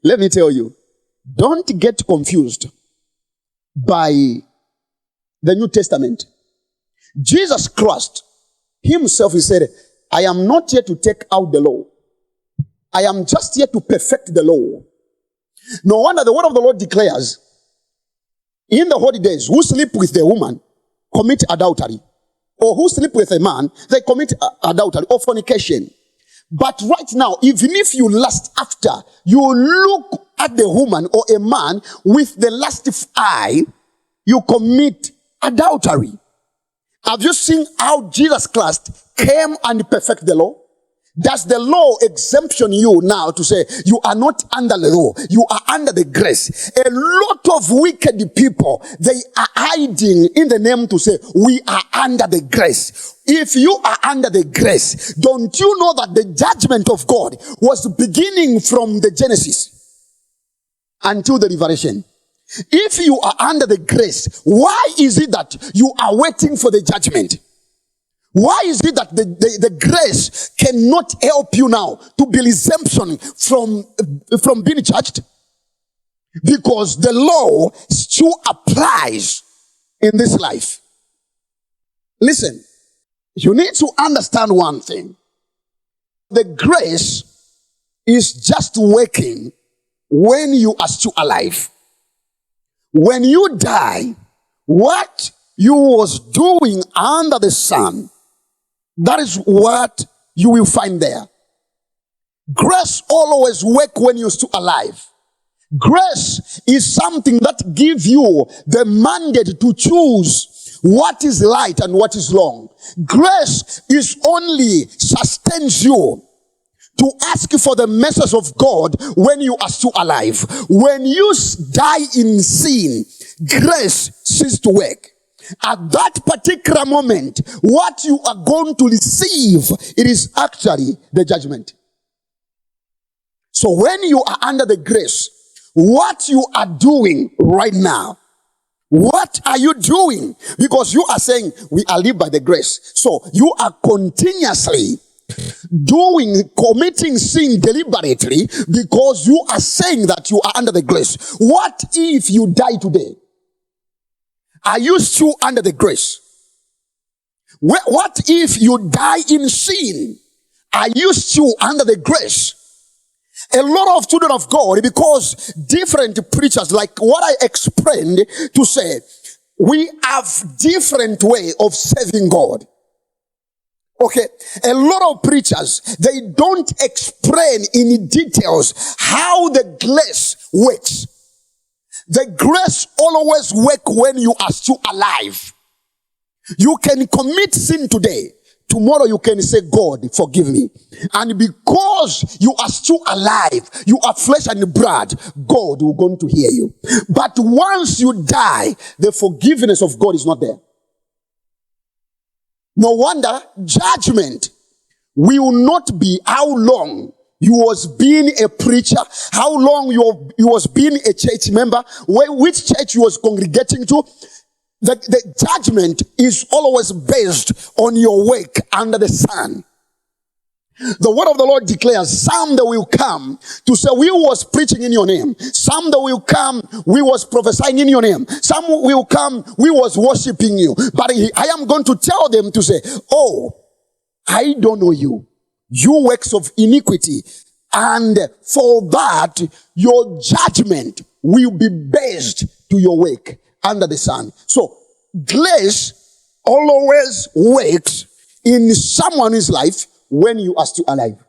Let me tell you, don't get confused by the New Testament. Jesus Christ himself, he said, I am not here to take out the law. I am just here to perfect the law. No wonder the word of the Lord declares, in the holy days, who sleep with a woman commit adultery, or who sleep with a man, they commit adultery or fornication. But right now, even if you lust after, you look at the woman or a man with the lust eye, you commit adultery. Have you seen how Jesus Christ came and perfect the law? Does the law exemption you now to say you are not under the law, you are under the grace? A lot of wicked people, they are hiding in the name to say we are under the grace. If you are under the grace, don't you know that the judgment of God was beginning from the Genesis until the Revelation? If you are under the grace, why is it that you are waiting for the judgment? Why is it that the grace cannot help you now to be exemption from being judged? Because the law still applies in this life. Listen, you need to understand one thing. The grace is just working when you are still alive. When you die, what you was doing under the sun, that is what you will find there. Grace always work when you're still alive. Grace is something that gives you the mandate to choose what is right and what is wrong. Grace is only sustains you to ask for the message of God when you are still alive. When you die in sin, grace ceases to work. At that particular moment, what you are going to receive, it is actually the judgment. So when you are under the grace, what you are doing right now, what are you doing? Because you are saying we are lived by the grace. So you are continuously committing sin deliberately because you are saying that you are under the grace. What if you die today? Are you still under the grace? What if you die in sin? Are you still under the grace? A lot of children of God, because different preachers, like what I explained to say, we have different way of serving God. Okay, a lot of preachers, they don't explain in details how the grace works. The grace always works when you are still alive. You can commit sin today. Tomorrow you can say, God, forgive me. And because you are still alive, you are flesh and blood, God will going to hear you. But once you die, the forgiveness of God is not there. No wonder judgment will not be how long you was being a preacher, how long you was being a church member, which church you was congregating to. The judgment is always based on your work under the sun. The word of the Lord declares, some that will come to say, we was preaching in your name. Some that will come, we was prophesying in your name. Some will come, we was worshiping you. But I am going to tell them to say, oh, I don't know you. You works of iniquity. And for that, your judgment will be based to your work under the sun. So, grace always works in someone's life when you are still alive.